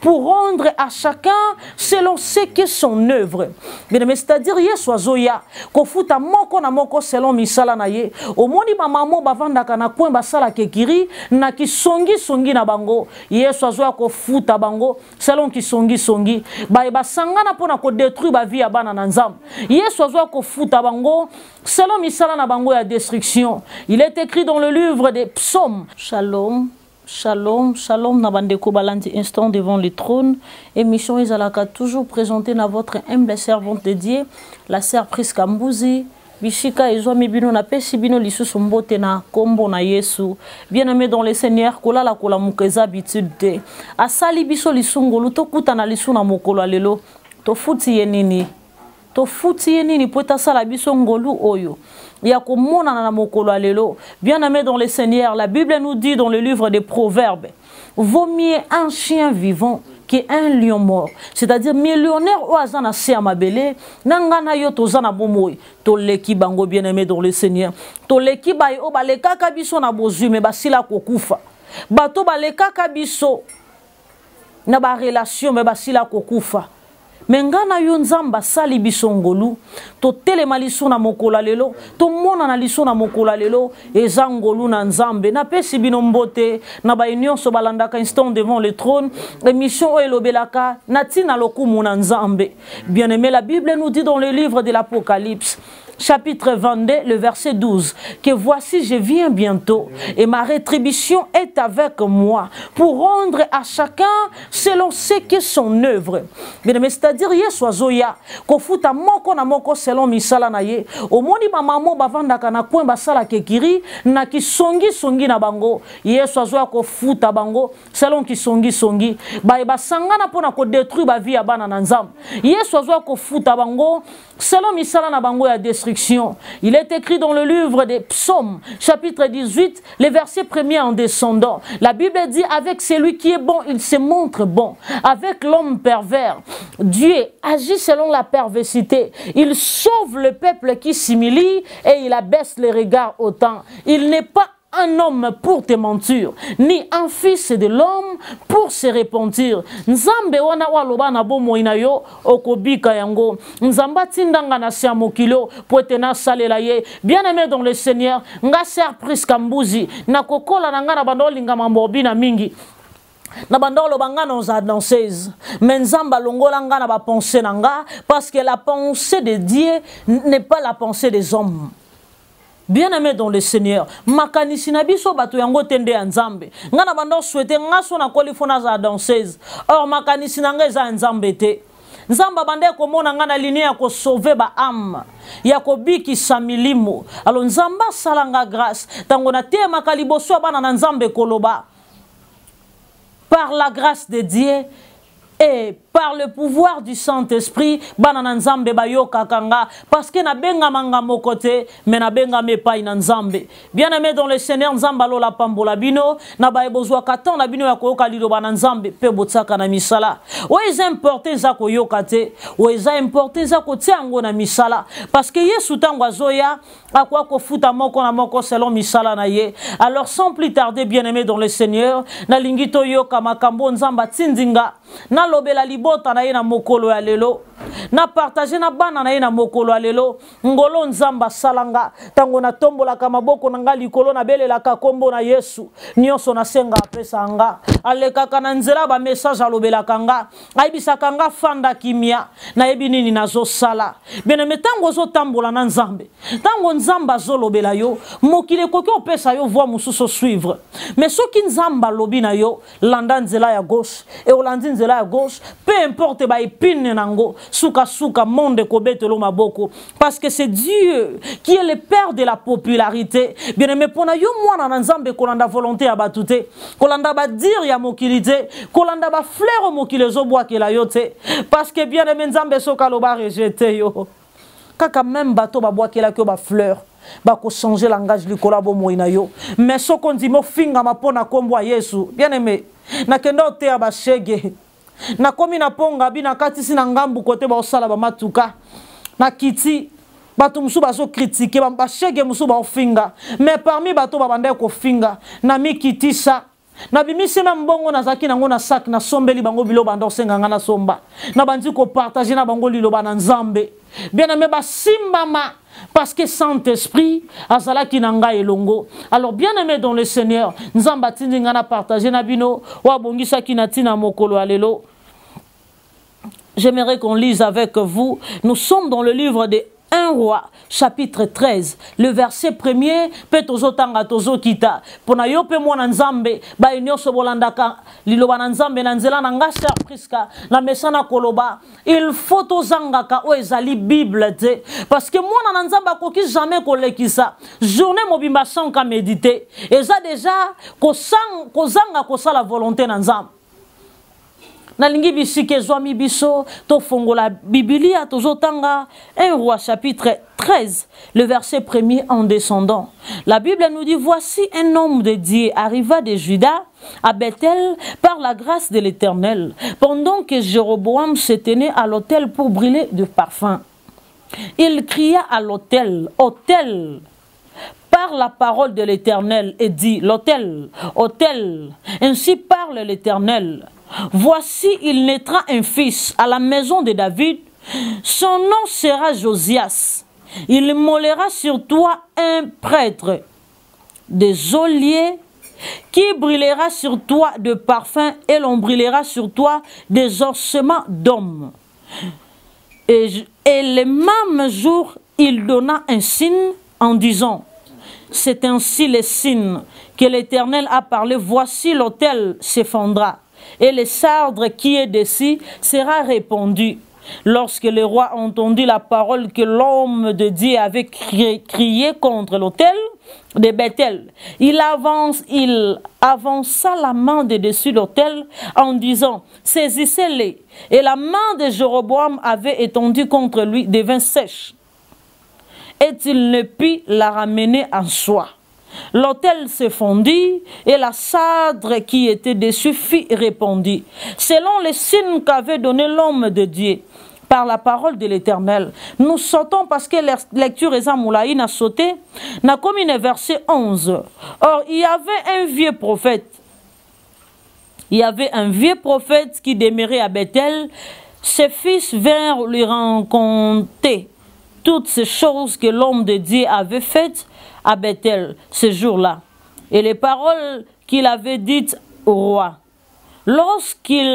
pour rendre à chacun selon ce qu'est son œuvre. Bien, c'est-à-dire, Yesoazoya, kofuta moko na moko selon misala na ye. Au moni mamamo bavanda kana kwen basala kekiri, na ki songi na bango. Yesoazoya kofuta bango selon ki songi. Ba sangana pona ko détruire ba vie ya bana na nzambe. Yesoazoya kofuta bango selon misala na bango ya destruction. Il est écrit dans le livre des psaumes. Shalom. Shalom, shalom, Nabandeko Balandi, instant devant le trône. Émission Izalaka, toujours présentée dans votre humble servante de Dieu, la sœur Priska Mbuzi. Bishika et Zoami Bino na pesi bino lisu sombote na kombo na Yesu. Bien-aimé dans le Seigneur, kola la kola mukeza habitude. Asali biso lisungolu to kuta na lisu na mokolo lelo. To futi yenini. To futi yenini pota sala biso ngolu oyo. Bien-aimé dans le Seigneur, la Bible nous dit dans le livre des Proverbes, vaut mieux un chien vivant qu'un lion mort. C'est-à-dire, millionnaire ou azana se amabele, nangana yo tozana bomoy, to leki bango bien-aimé dans le Seigneur. To leki bay o baleka kabiso na bozu me basila kokufa. Bato baleka kabiso na ba relation me basila kokufa. Mengana yonzamba sali bisongolu to telema liso na mokola lelo to mona na liso na mokola lelo ezangolu na nzambe na pesi bino mbote na ba union so balandaka instant devant le trône émission elobelaka na tina lokumu na nzambe. Bien-aimé, la Bible nous dit dans le livre de l'Apocalypse chapitre 22, le verset 12, que voici je viens bientôt et ma rétribution est avec moi pour rendre à chacun selon ce qu'est son œuvre. Bien-aimé, c'est-à-dire Yesoazoya, kofuta moko na moko selon misala na ye, au moni mamamo bavandaka na kwen basala kekiri, na ki songi na bango, Yesoazoya kofuta bango selon ki songi, ba sangana pona ko détruire ba vie ya bana na nzambe. Yesoazoya kofuta bango selon misala na bango ya destruction. Il est écrit dans le livre des psaumes, chapitre 18, les versets premiers en descendant. La Bible dit, avec celui qui est bon, il se montre bon. Avec l'homme pervers, Dieu agit selon la perversité. Il sauve le peuple qui s'humilie et il abaisse les regards autant. Il n'est pas un homme pour te mentir, ni un fils de l'homme pour se repentir. Nzambe wana waloba na bomo inayo okobika yango. Nzamba tindanga na sia mokilo poetena salela ye. Bien-aimé dans le Seigneur, nga ser Priska Mbuzi na kokola na nga na bandolinga mambobi na mingi. Na bandolo banga nos danseuse. Mais nzamba longola nga na ba pensée nanga parce que la pensée de Dieu n'est pas la pensée des hommes. Bien-aimé dans le Seigneur, makanisi na biso bato yango tende ya nzambe. Nga na bando souhaiter nga so na kolifona za danseuse. Or makanisi na nga za nzambe te. Nzamba bande komona nga na linie ya ko sauver ba âme. Ya ko biki samilimo. Alors nzamba salanga grâce. Tango na te makaliboso bana na nzambe koloba. Par la grâce de Dieu et par le pouvoir du Saint-Esprit, banana nzambe bayoka kanga, parce que na benga manga mokote, mais na benga mepa ina nzambe. Bien-aimé dans le Seigneur, nzamba lola pambola bino, na baebozwa katan na bino ya koyoka lido bana nzambe, pe botsaka na misala. Oeza importe za koyoka te, oeza importe za kote ango na misala, parce que Yesu tango azoya, akwa kofuta moko na moko selon misala na ye. Alors sans plus tarder, bien-aimé dans le Seigneur, na lingito yoka makambo nzamba tindinga, na lobela libota na ye na mokolo ya lelo, na partager na bana na ye na mokolo ya lelo, ngolo nzamba salanga, tango na tombola kamaboko na nga likolo na belela ka kombo na Yesu, nyonso na senga apesa nga, alekaka na nzela ba message alobela kanga, aibisa kanga fanda kimia, na yebi nini nazo sala. Bien-aimé, tango zo tambola na nzambe, tango nzamba zo lobela yo, mokile koki opesa yo voix mususo suivre. Mais soki nzamba lobi na yo, landa nzela ya gauche, et olandi nzela ya gauche, peu importe ba épine nango, souka souka monde kobetelo maboko, parce que c'est Dieu qui est le père de la popularité. Bien-aimé, pona yo mwana na nzambe kolanda volonté ya batute, kolanda ba dire ya mokilité, kolanda ba fleur mokile zo boakela yo te, parce que bien-aimé nzambe soka loba rejeté yo. Kaka même bato ba boakela ko ba fleur. Bako changer langage likola bo moina yo. Mais so kondimo finga mapona kombo ya Yesu. Bien-aimé, na kendo te ba shege. Na komi na ponga bi na katisi na ngambu kote ba osala ba matuka. Na kiti bato musu bazo critiquer ba shege musu ba ofinga. Mais parmi bato ba bande ko finga na mi kitisa Na bimisi na mbongo na zaki nango na sac na sombeli bango biloba ndo senga ngana somba. Na bandi ko partager na bango liloba na nzambe. Bien aimé ba simbama parce que Saint-Esprit azala ki nanga elongo. Alors bien aimé dans le Seigneur, nzamba tindi ngana partager na bino wa bongisa ki na tina mokolo alelo. J'aimerais qu'on lise avec vous. Nous sommes dans le livre de 1 Roi, chapitre 13, le verset 1er, Petozo tanga tozo kita. Pona yope mwana nzambe, ba inyoso bolandaka, liloba na nzambe na nzela na nga surpriska, na mesana koloba. Il faut tozangaka o ezali Bible te. Parce que mwana na nzambe akoki jamais kolekisa. Journée mobimba sanka méditer. Eza déjà kozanga kosala volonté na nzambe. Nalingi bisike zwami biso to fongola Biblia tozotanga 1 Roi chapitre 13 le verset 1er en descendant. La Bible nous dit voici un homme de Dieu arriva de Juda à Bethel par la grâce de l'Éternel pendant que Jéroboam se tenait à l'autel pour brûler du parfum. Il cria à l'autel, autel, par la parole de l'Éternel et dit l'autel, autel, ainsi parle l'Éternel. Voici, il naîtra un fils à la maison de David. Son nom sera Josias. Il mollera sur toi un prêtre des geôliers qui brûlera sur toi de parfum et l'on brûlera sur toi des ossements d'hommes. Et le même jour, il donna un signe en disant, c'est ainsi le signe que l'Éternel a parlé, voici l'autel s'effondra. Et le sardre qui est dessus sera répandu. Lorsque le roi entendit la parole que l'homme de Dieu avait crié contre l'autel de Bethel, il avança la main de dessus l'autel en disant, saisissez-les. Et la main de Jéroboam avait étendu contre lui devint sèche. Et il ne put la ramener en soi. L'autel se fondit et la cendre qui était dessus fut répandue, selon les signes qu'avait donné l'homme de Dieu par la parole de l'Éternel. Nous sautons parce que la lecture est a sauté. N'a comme une verset 11. Or, il y avait un vieux prophète. Il y avait un vieux prophète qui demeurait à Bethel. Ses fils vinrent lui raconter toutes ces choses que l'homme de Dieu avait faites à Bethel ce jour-là, et les paroles qu'il avait dites au roi. Lorsqu'ils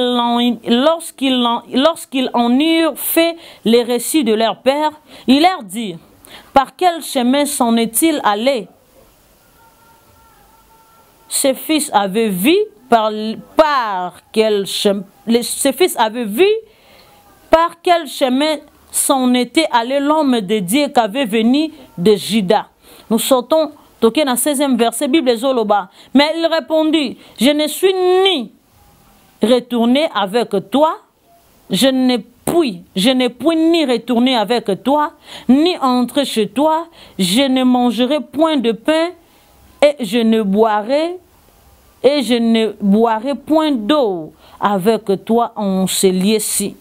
en eurent fait les récits de leur père, il leur dit, par quel chemin s'en est-il allé? Ses fils avaient vu par quel chemin s'en était allé l'homme de Dieu qu'avait venu de Juda. Nous sortons, toqué dans le 16e verset, Bible Zoloba. Mais il répondit, je ne suis ni retourné avec toi, je ne puis ni retourner avec toi, ni entrer chez toi, je ne mangerai point de pain et je ne boirai point d'eau avec toi en ce lieu-ci.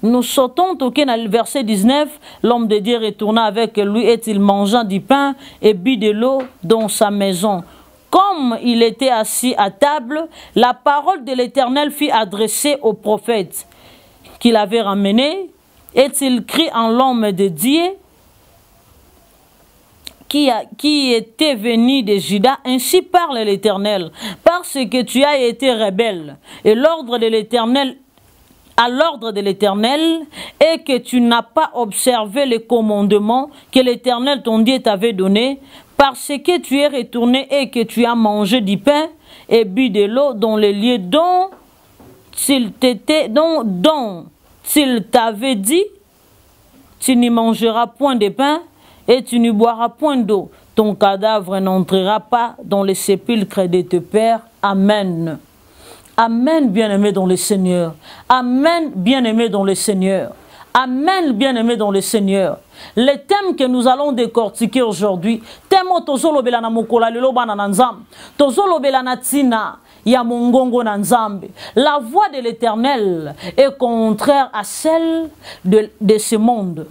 Nous sautons toqué dans le verset 19, l'homme de Dieu retourna avec lui et il mangea du pain et but de l'eau dans sa maison. Comme il était assis à table, la parole de l'Éternel fut adressée au prophète qu'il avait ramené et il crie en l'homme de Dieu qui était venu de Juda, ainsi parle l'Éternel, parce que tu as été rebelle et à l'ordre de l'Éternel et que tu n'as pas observé les commandements que l'Éternel ton Dieu t'avait donné, parce que tu es retourné et que tu as mangé du pain et bu de l'eau dans les lieux dont il t'avait dit, tu n'y mangeras point de pain et tu n'y boiras point d'eau. Ton cadavre n'entrera pas dans les sépulcres de tes pères. Amen. Amen, bien-aimés dans le Seigneur. Amen, bien-aimés dans le Seigneur. Amen, bien-aimés dans le Seigneur. Les thèmes que nous allons décortiquer aujourd'hui, thème tozolobelana mokola leloba na nzambe, tozolobelana tina ya mongongo na nzambe. La voix de l'Éternel est contraire à celle de ce monde.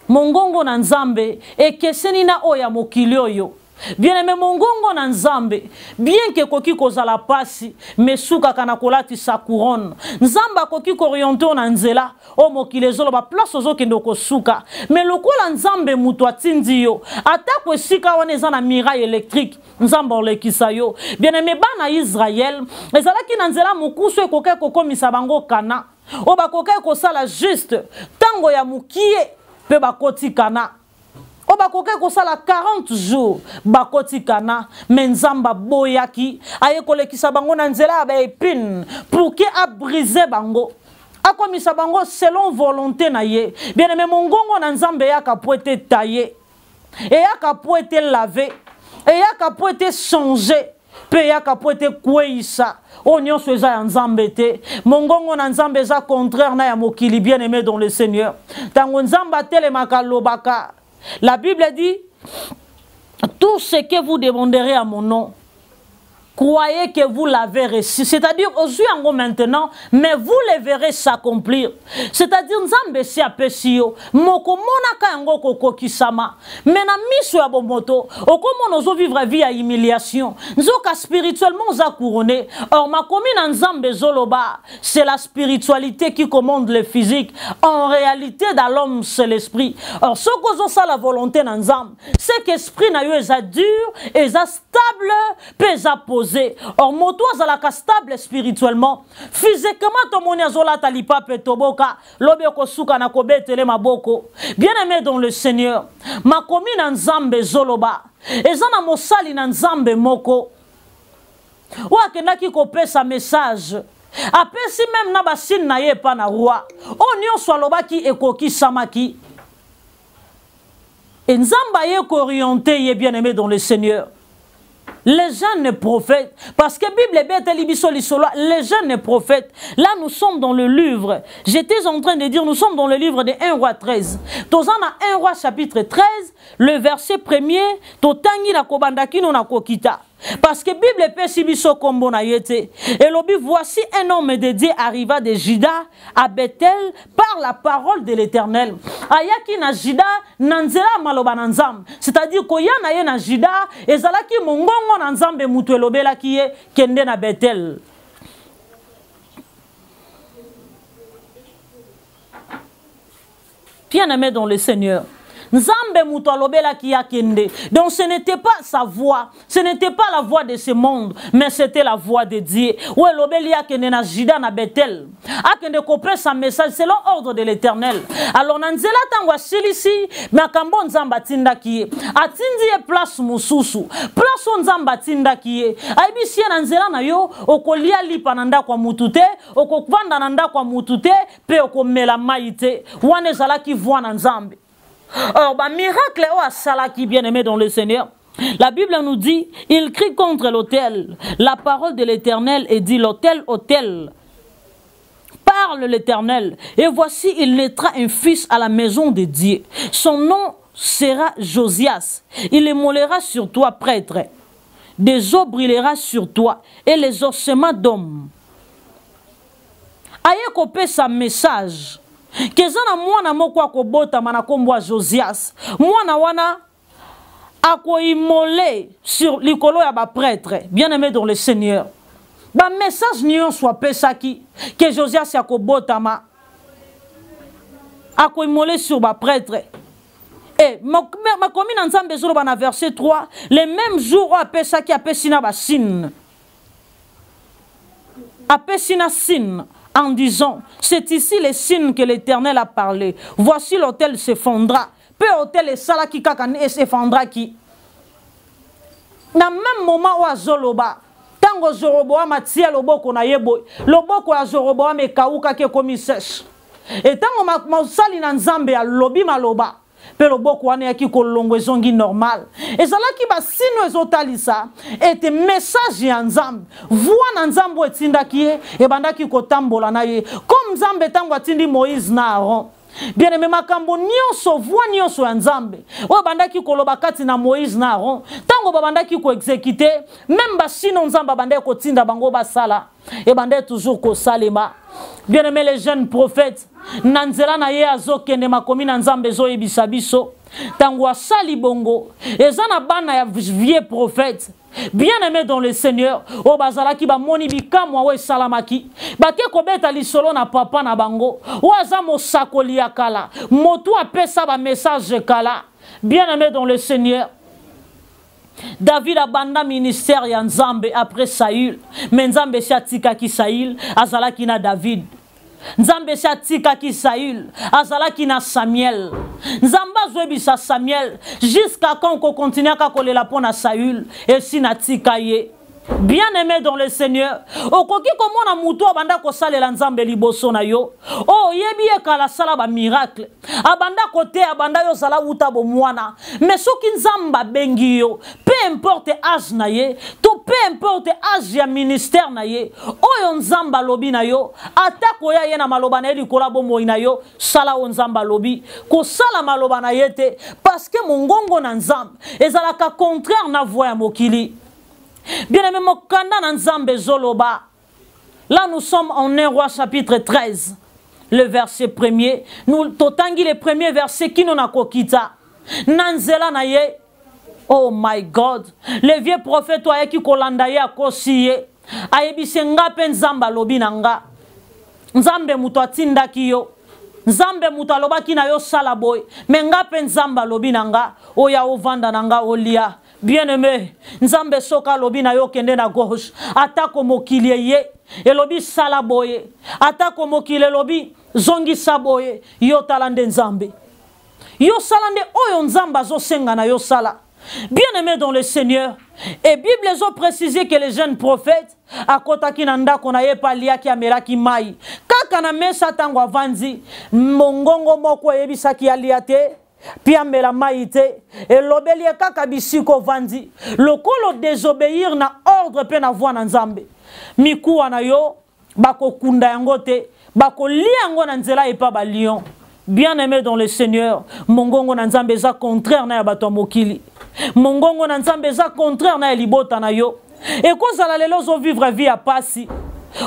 Mongongo na nzambe ekeseni na oya mokili oyo. Bien aimé mongongo na nzambe, bien que koki kozala pasi, mais suka kana kolati sa couronne. Nzamba koki korienté na nzela, o mokile zolo ba place ozo kendo ko suka. Mais lokola nzambe mutu atindi yo, atako esika wana eza na miraille électrique, nzamba olekisa yo. Bien aimé bana Israël, ezalaki na nzela mokusu ekoke kokomisa bango kana. O bakoke kosala juste tango ya mukie pe bakoti kana. O bakoke kosala 40 jours bakoti kana, menzamba boyaki aye kolekisa bango na nzela ba épine pour que a briser bango. A komisa bango selon volonté na ye. Bien aimé mongongo na nzambe yaka po ete taillé. Et yaka po ete lavé. Et yaka po ete changé. Pe yaka po ete kweisa. O nyonso eza ya nzambe te. Mongongo na nzambe eza contraire na ya mokili, bien aimé dans le Seigneur. Tango nzamba telemaka lobaka. La Bible dit, tout ce que vous demanderez à mon nom, croyez que vous l'avez reçu. C'est-à-dire, aujourd'hui maintenant, mais vous le verrez s'accomplir. C'est-à-dire, nzambe si apesio, moko monaka yango koko kisama. Mena miso ya bomoto, okomo nozo vivre vie à humiliation. Nzoka spirituellement za couronné. Or, ma commune nzambe zoloba, c'est la spiritualité qui commande le physique. En réalité, dans l'homme, c'est l'esprit. Or, ce qu'on ça la volonté nzambe, c'est qu'esprit na yo eza dur, eza stable, pesa posé. Or, moto azalaka stable spirituellement. Physiquement, tomoni azola talipa petoboka. Lobe kosuka na kobetele maboko. Bien aimé dans le Seigneur, ma commune nzambe zoloba. Ezana mosali na nzambe moko. Wakendaki kopesa message. Apesi même na basine na ye pa na roi. Onyo swalobaki ekoki samaki. Et nzamba ye orienté ye bien aimé dans le Seigneur. Les jeunes prophètes, parce que Bible les jeunes prophètes, là nous sommes dans le livre, j'étais en train de dire, nous sommes dans le livre de 1 roi 13. Tozan a 1 roi chapitre 13, le verset 1er, Totangi na kobandaki no na kokita. Parce que Bible peut sibiso kombo na yete. Et l'obi, voici un homme de Dieu arriva de Juda à Bethel par la parole de l'Éternel. Ayaki na Juda nanzela maloba nanzam. C'est-à-dire koya na ye na Juda ezalaki mongongo nanzambe mutu elobela kiye kende na Bethel. Bien-aimé dans le Seigneur. Nzambe mutu alobela ki yakende. Donc ce n'était pas sa voix, ce n'était pas la voix de ce monde, mais c'était la voix de Dieu. Ou elobeli yakende na Juda na Bethel. Akende kopre sa message selon ordre de l'Éternel. Alors nanzela tangwa silisi, makambo nzamba tinda kiye. Atindi ye place mususu. Place nzamba tinda kiye. Aibi siye nanzela na yo, okolia lipa nanda kwa mutute, okokvanda nanda kwa mutute, pe okomela maite. Wane zala ki voix nanzambe. Or, bah, miracle ou salaki bien-aimé dans le Seigneur. La Bible nous dit, il crie contre l'autel. La parole de l'Éternel est dit, l'autel, autel. Parle l'Éternel. Et voici, il naîtra un fils à la maison de Dieu. Son nom sera Josias. Il émolera sur toi, prêtre. Des eaux brillera sur toi et les ossements d'hommes. Aye kopé sa message. Kezana mwana moko akobota manakombo Josias. Mwana wana akoimolé sur likolo ya ba prêtre. Bien-aimé dans le Seigneur. Ba message nion soit pesaki que Josias akobota ma akoimolé sur ba prêtre. Et ma commune nzambe zolo bana verset 3, le même jour a pesaki apesina ba sin. Apesina sin. En disant, c'est ici les signes que l'Éternel a parlé. Voici l'autel s'effondra. Peu l'autel est salaki kakane et s'effondra qui. Dans le même moment où Azoloba, tango Joroboam a tia loboko na yebo, loboko a Joroboam e kauka ke komi sèche. Et tango ma sali na nzambe a lobi maloba. Pero boko wane yaki kolongo ezongi normal. Ezalaki ba sino ezotalisa ete message ya nzambe. Voix na nzambe etinda kiye ebandaki kotambola na ye. Comme nzambe tango atindi Moïse na Aaron. Bien aimé makambo nyonso voix nyonso ya nzambe. O bandaki koloba kati na Moïse na Aaron. Tango babandaki ko exécuter, même ba sino nzambe bandaki kotinda bango basala. Et bandaki toujours ko salema. Bien aimé les jeunes prophètes. Nanzela na ye azokende makomi na nzambe zo ebisa biso. Tangwa sali bongo. Ezana bana ya vieux prophète. Bien-aimé dans le Seigneur, o bazalaki ba moni bikamwa we salamaki. Bake kobeta lisolo na papa na bango. Waza mosakoli ya kala. Motu apesa ba message kala. Bien-aimé dans le Seigneur. David abanda ministère ya Nzambe après Saül. Mais Nzambe shatika ki Saül, azalaki na David. Nzambe shatika ki Saül, azalaki na Samuel. Nzamba zwebisa Samuel jusqu'à quand on continue à kolela pona Saül et sinatika ye. Bien-aimé dans le Seigneur, okoki komona mutu abanda ko salela Nzambe liboso na yo. Oh yebi ekala sala ba miracle. Abanda kote abanda yo sala uta bo mwana. Mais soki Nzamba bengi yo, peu importe âge na ye, to peu importe âge ya ministère na ye, oyo Nzamba lobi na yo, atako ya ye na maloba na ye likola bomo na yo, sala o Nzamba lobi, ko sala maloba na ye te, parce que mongongo na Nzambe ezalaka contraire na voix ya mokili. Bien-aimé, mokanda na Nzambe zoloba. Là, nous sommes en 1 Roi chapitre 13, le verset 1er. Nous totangi les premiers versets qui nous n'a kokita. Nanzela na ye. Oh my God. Le vieux prophète oye ki kolanda ye akosiye. Ayebise nga pe Nzamba lobi nanga. Nzambe muto atinda ki yo. Nzambe muto aloba ki na yo sala boy. Mais nga pe Nzamba lobi nanga. Oya ovanda nanga olia. Bien-aimé, Nzambe soka lobi na yo kende na gauche, atako mokili ye, elobi sala boye, atako mokili lobi zongi saboye, yo talande Nzambe. Yo salande oyo Nzamba zo senga na yo sala. Bien-aimé dans le Seigneur, et Bible ont précisé que les jeunes prophètes, à kotaki nanda konaye palia ki amelaki mai, kaka na mesa tango avanzi, mongongo moko yebisaki aliate, Pia mela maïté et l'obélie kaka bisiko vandi lokolo désobéir na ordre pe na voix na Nzambe miku wana yo bako kunda yango te bako liango na nzela epa ba lion. Bien-aimé dans le Seigneur, mongongo na Nzambe za contraire na ya bato mokili, mongongo na Nzambe za contraire na ya libota na yo et kozala lelo zo vivre vie ya pasi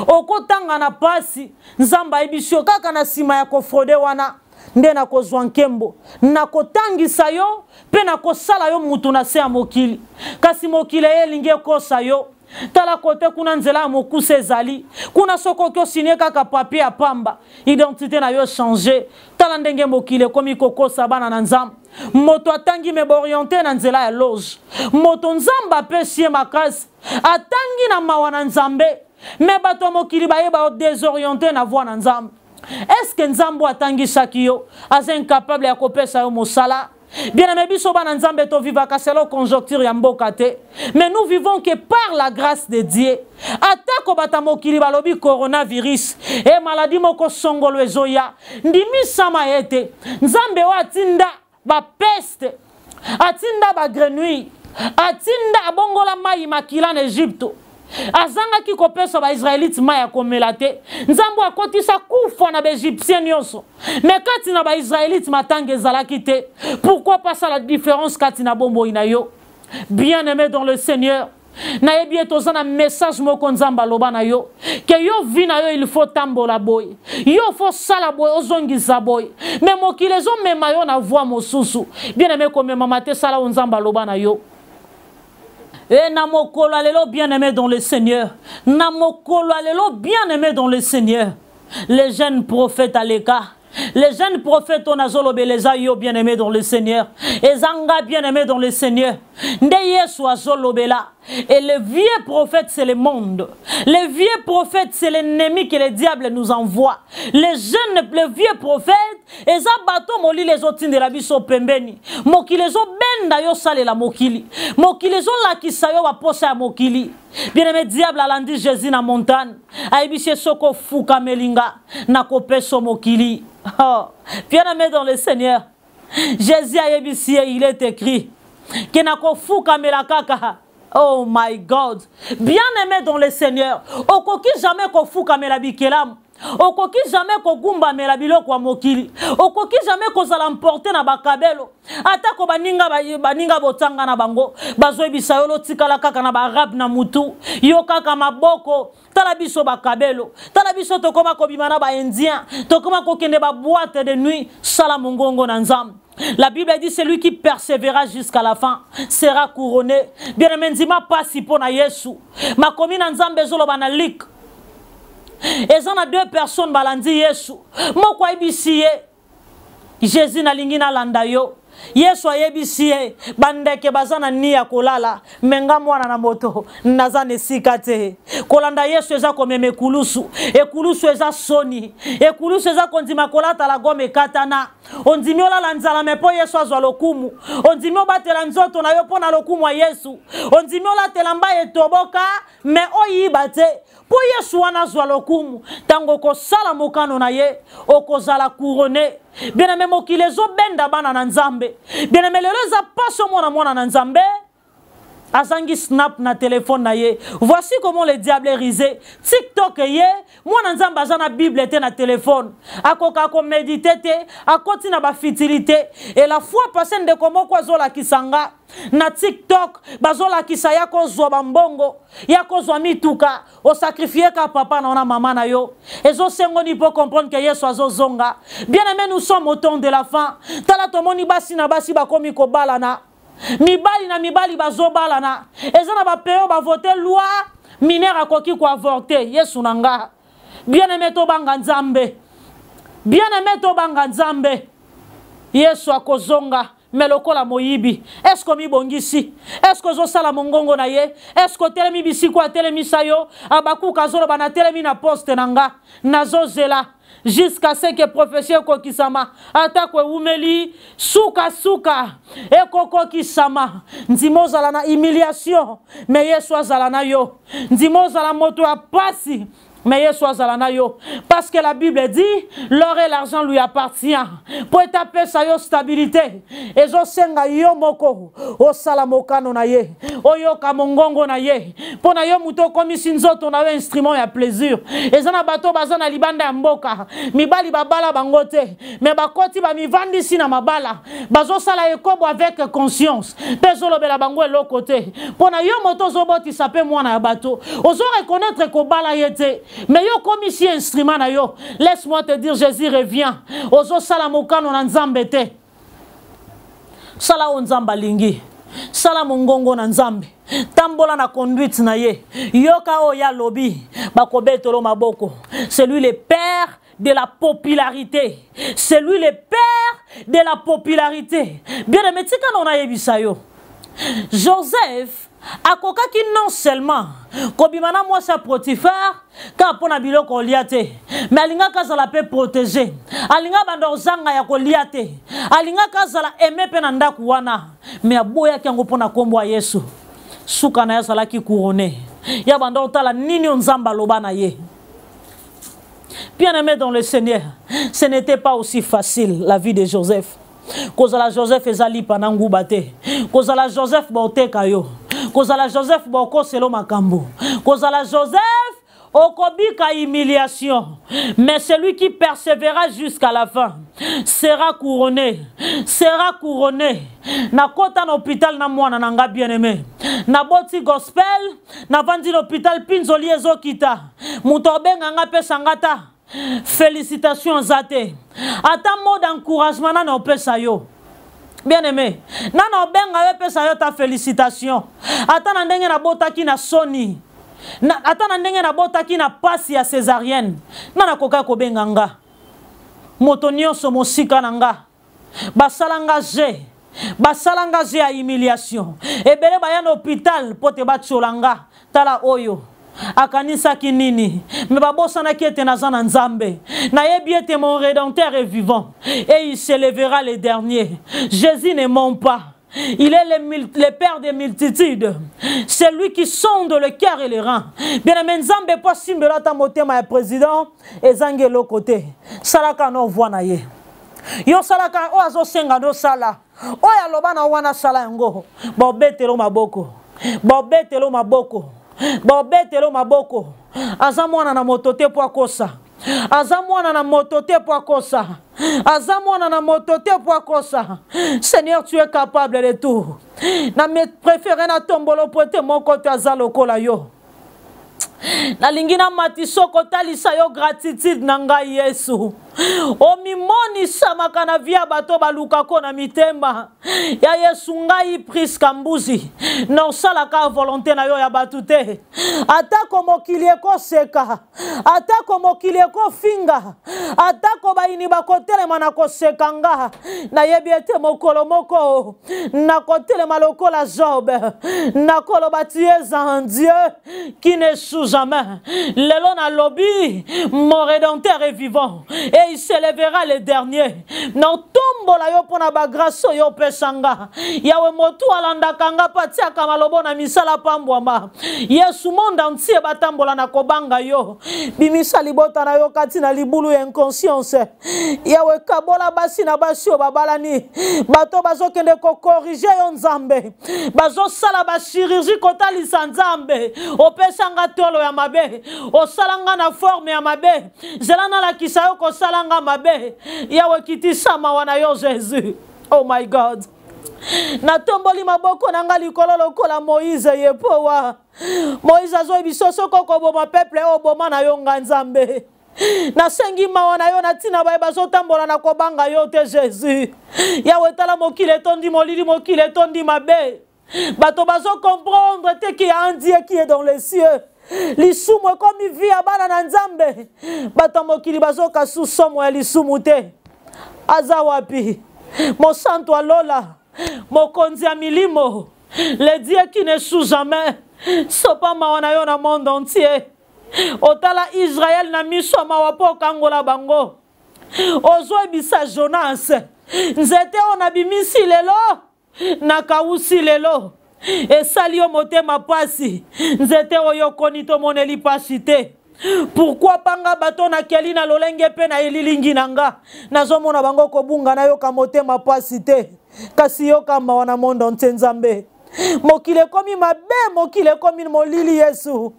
okotanga na pasi Nzamba ebisio kaka na sima ya kofrode wana nde na kozwa nkembo na kotangisa yo pe na kosala yo mutu na se ya mokili kasi mokili elingi ekosa yo tala kote kuna nzela ya mokuse ezali kuna sokoki osine kaka papier ya pamba identité na yo changer tala ndenge mokili ekomi kokosa bana na Nzambe moto atangi me orienté na nzela ya loge moto Nzamba apesi ye makasi atangi na mawa na Nzambe me bato mokili bayeba désorienté na voix na Nzambe. Est-ce que Nzambo atangi sakio as incapable ya kopesa yo mosala? Bien aimé biso bana Nzambe to viva kaselo conjoncture ya mboka te. Mais nous vivons que par la grâce de Dieu. Atako bata mokili balobi coronavirus et maladie moko songolo ezoya. Ndimi sama ete. Nzambe wa atinda ba peste. Atinda ba grenouille. Atinda abongola mai makila en Égypte. Azanga ki kopesa ba Israélite maya komelate Nzambo akotisa kufa na ba Égyptien nyonso mais kati na ba Israélite matange zalaki te. Pourquoi pas ça la différence kati na bombo inayo? Bien-aimé dans le Seigneur, na yebi etozana message moko Nzamba loba na yo que yo vi na yo il faut tambola boy yo faut sala boy ozongisa boy mais mokilezo mema yo na voix mosusu. Bien-aimé comme mama te sala Nzamba loba na yo. Et namokolo alelo bien-aimé dans le Seigneur. Namokolo alelo bien-aimé dans le Seigneur. Les jeunes prophètes à l'écart. Les jeunes prophètes on a zolobeleza yo bien-aimé dans le Seigneur. Et zanga bien-aimé dans le Seigneur. Nde Yesu azolobela. Et le vieux prophète c'est le monde. Le vieux prophète c'est l'ennemi que le diable nous envoie. Les jeunes, le vieux prophète, et ça bateau moli les autres de la biso pembeni. Moki les autres benda yo sale la mokili. Moki les autres la kisayo wa posa mokili. Bien aimé diable alandi Jésus na montagne. Aibishe soko fuka melinga na kopeso mokili. Oh, bien aimé dans le Seigneur. Jésus a ébissé, il est écrit que na kofuka melakaka. Oh my God. Bien aimé dans le Seigneur. Okoki jamais kofuka melabikelam. okoki jamais kogumba mela biloko ya mokili, okoki jamais kozala mporte na bakabelo, atako baninga botanga na bango, bazoyebisa yo lotikala kaka na barabe na mutu, yo kaka maboko, tala biso bakabelo, tala biso tokoma kobima na baindien, tokoma kokende ba boîte de nuit, sala mongongo na nzambe. La Bible dit celui qui persévérera jusqu'à la fin sera couronné. Bien aimé, ndima pasi pona Yesu. Makomi na nzambe zolo banalik. Et ça a deux personnes balandi Yesu. Moko ayebisi ye Jésus na lingi na landa yo. Yesu ayebisi ye bandeke bazana ni ya kolala menga mwana na moto nazana esika te. Kolanda Yesu eza komeme kulusu. Ekulusu eza soni. Ekulusu eza kondima kolata la gome katana. Ondimi olala nzala mepo Yesu azwa lokumu. Ondimi obatela nzoto na yo pona lokumu wa Yesu. Ondimi olatela mba etoboka me oyiba te. Po Yesu wana azwa lokumu. Tango kosala mokano na ye okozala couronné. Bien aimé mokile zo benda bana na nzambe. Bien aimé lelo za paso mwana na nzambe. Azangi snap na téléphone na ye. Voici comment le diable est risé. TikTok ye, mwana nzambe azana Bible te na téléphone. Akoka ko méditer te, akoti na ba futilité. Et la fois passée de komo kwa zola kisanga na TikTok, bazola kisa yako zwa bambongo, yako zwa mituka, o sacrifier ka papa na maman na yo. Ezo sengo ni po comprendre que Yesu azo zonga. Bien aimé, nous sommes au temps de la fin. Tala tomoni basi na basi bakomi ko balana. Mibali na mibali bazobala na ezana ba peo ba voter loi mineur akoki ko avorter Yesu nanga. Bien aimé to banga nzambe, bien aimé to banga nzambe. Yesu akozonga melokola moyibi. Est-ce que mi bongisi? Est-ce que zo sala mongongo na ye? Est-ce que telemi bisiko a telemi sayo abaku kazolo bana telemi na poste nanga nazo zela jusqu'à ce que professeur kokisama atakwe umeli suka ekoko kisama ndimo zala na humiliation mais Yesu azala na yo, ndimo zala moto a pasi mais Yesu azala na yo, parce que la Bible dit l'or et l'argent lui appartient. Pour taper sa yo stabilité ezo senga yo moko o sala mokano na ye oyo ka mongongo na ye pona yo muto komi sinzoto na yo instrument ya plaisir ezana bato bazana libanda ya mboka mibali babala bangote mais bakoti ba mivandisi na mabala bazo sala ekobo avec conscience pezolo bela bango eloko te pona yo moto zoboti sape mwana ya bato ozo reconnaître ko bala yete. Mais yo comme ici instrument na yo, laisse-moi te dire Jésus revient. Ozo sala mokano na nzambe te. Sala o nzamba lingi. Sala mongongo na nzambe. Tambola na conduite na ye. Yoka o ya lobi. Bakobetolo maboko. C'est lui le père de la popularité. C'est lui le père de la popularité. Bien aimé, tika na ona yebisa yo. Joseph akoka ki non seulement kobimana moi sa Potifar ka pona biloko liate mais alinga kazala pe protéger alinga bando zanga ya koliate alinga kazala aimé pe na ndaku wana mais aboya ki ngo pona kombo Yesu suka na yazala ki couronné ya bando tala nini nzamba lobana ye. Bien aimé dans le Seigneur, ce n'était pas aussi facile la vie de Joseph. Kozala Joseph ezali panangu bate. Kozala Joseph bote kayo. Kozala Joseph boko selo makambo. Kozala Joseph okobika humiliation. Mais celui qui persévérera jusqu'à la fin sera couronné. Sera couronné. Na kota na hôpital na mwana nanga bien aimé. Na boti gospel, na vandi l'hôpital pinzoli ezo kita. Mutobenga nga pesangata. Félicitations Zate. Ata mot d'encouragement na opesa yo. Bien aimé. Nana obenga opesa yo ta félicitation. Ata na ndenge na botaki na soni. Ata na ndenge na botaki na pasi ya césarienne. Nana koka ko benga nga. Moto nyonso mosika nanga. Basalanga je. Basalanga je ya humiliation. Ebele baya na hôpital pote batcholanga. Tala oyo. Akanisa kinini mais babosana qui était nazana nzambe na yebi ete mon rédempteur est vivant et il se lèvera le dernier. Jésus ne ment pas, il est le père des multitudes, c'est lui qui sonde le cœur et les reins. Bien aimé nzambe po simbela ta motema ya président ezangelo côté salaka no voina ye yo salaka o azo senga no sala o ya lobana wana sala ngo bobetelo maboko bobetelo maboko. Bobetelo maboko. Aza mwana na motote po akosa. aza mwana na moto te po akosa, aza mwana na moto te po akosa. Seigneur, tu es capable de tout. Na me préféré na tombolo po te moko te aza lokola yo. Na lingina matiso kotalisa yo gratitude na ngai Yesu. O mimoni samaka na via bato baluka ko na mitema. Ya Yesu ngai priska mbuzi. Na osalaka volonté na yo ya batu te. Atako mokili eko seka. Atako mokili eko finga. Atako baini bakotelema na koseka nga. Na yebi ete mokolo moko. Na kotelema lokola Job. Na kolo batiez en Dieu qui ne sous jamais. Lelo na lobi, mon rédempteur est vivant. Et il s'élèvera le dernier. Non tombo la yo pona ba grâce yo pesanga. Yawe motu alanda kanga patia kamalobo na misala pambwama. Yesu monde entier batambola na kobanga yo. Bimisa libota na yo kati na libulu ya inconscience. Yawe kabola basi na basi o babalani. Bato bazo kende ko corriger yo nzambe. Bazo sala ba chirurgie kotalisa nzambe. Opesanga tolo ya mabe. O salanga na forme ya mabe. Zelana la kisa yo ko salanga mabe. Yawe kiti sama wana yo Jésus. Oh my God. Na tomboli maboko nanga likolo lokola Moïse yepowa. Moïse azo bisoso koko boma peuple o boma na yo nganzambe. Na sengi mawana yo na tina bae bazo tambola na kobanga yo te Jésus. Yawe tala mokile tondi molili mokile tondi mabe. Bato bazo comprendre te qu'il y a un Dieu qui est dans les cieux. Lisumu comme il vit à bana na nzambe. Bato mokili bazo kasu somo ya lisumu te. Azawapi. Mon santo alola. Mon konzi ya milimo. Le Dieu qui ne sous jamais. Sopa mawana yo na monde entier. Otala Israël na miso mawapo kangola bango. Ozo ebisa Jonas. Nzete onabimisi lelo. Nakausi lelo. Et salio motema pasi. Nzete oyo konito moneli pasite. Pourquoi panga bato na keli na lolenge pe na elilingi nanga. Nazomona bango kobunga na yo kamotema pasite. Kasi yo kama wana mondo ntenzambe. Mokile komi mabe, mokile komi molili Yesu.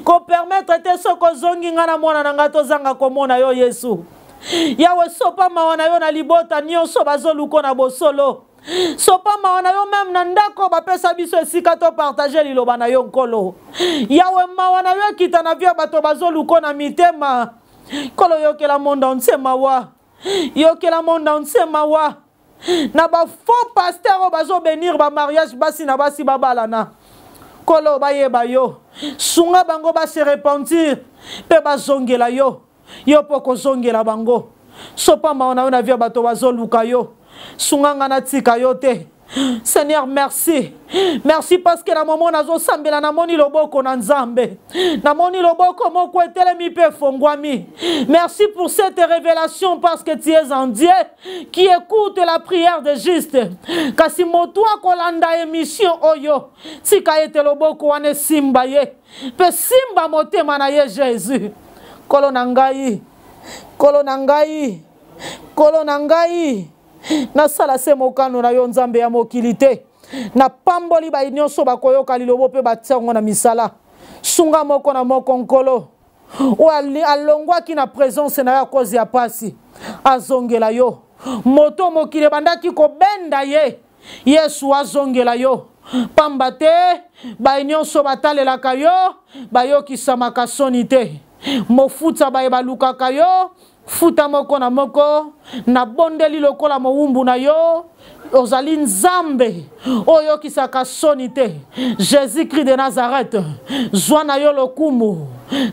Ko permettre te soko zongi nga na mwana nanga tozanga komona yo Yesu. Yawe sopa mawana yo na libota nyonso bazoluko na bosolo. Sopa mawana yo même na ndako bapesa biso esika to partager liloba na yo nkolo. Yawe mawana yo kita na via bato bazoluko na mitema. Kolo yo ke la monde entier mawa. Yo ke la monde entier mawa. Na ba faux pasteur bazo bénir ba mariage basi na basi babalana. Kolo bayeba yo. Sunga bango ba se repentir. Pe bazongela yo. Yo poko zongela bango. Sopa mawana yo na via bato bazoluka yo. Sunganga na tika yo te. Seigneur, merci. Merci parce que na moment nazo sambela na moni loboko na nzambe. Na moni loboko moko etelemi pe fongwami. Merci pour cette révélation parce que tu es un Dieu qui écoute la prière des justes. Kasi motua kolanda émission oyo. Tika ete loboko wane simba ye. Pe simba motema na ye Jésus. Kolo nangai. Kolo nangai. Kolo nangai. Na sala se mokano na yo nzambe ya mokilite. Na pamboli ba nyonso bakoyoka lilobo pe batsiango na misala. Sunga moko na moko nkolo. O alongwa ki na présence na ya kozi ya pasi. Azongela yo. Moto mokile bandaki ko benda ye. Yesu azongela yo. Pambate ba nyonso batalelaka yo. Bayoki samaka sonite. Mofuta ba ebalukaka yo. Futa moko na moko na bondeli lokola mowumbu na yo ozali nzambe oyo kisaka sonite Jésus-Christ de Nazareth zwa na yo lokumu.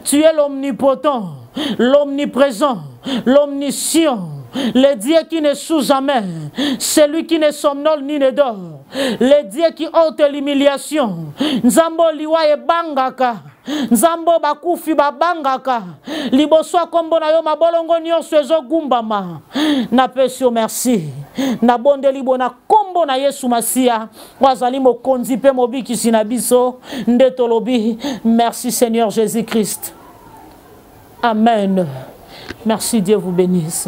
Tu es l'omnipotent, l'omniprésent, l'omniscient, le Dieu qui ne sous jamais, celui qui ne somnole ni ne dort, le Dieu qui ôte l'humiliation. Nzambo liwa e bangaka. Nzambo bakufi babangaka. Liboso kombo na yo mabolongo nyonso ezogumbama. Na pesi merci. Na bonde libo na kombo na Yesu Masia. Wazali mokonzi pe mobikisi na biso. Ndetolobi. Merci Seigneur Jésus-Christ. Amen. Merci, Dieu vous bénisse.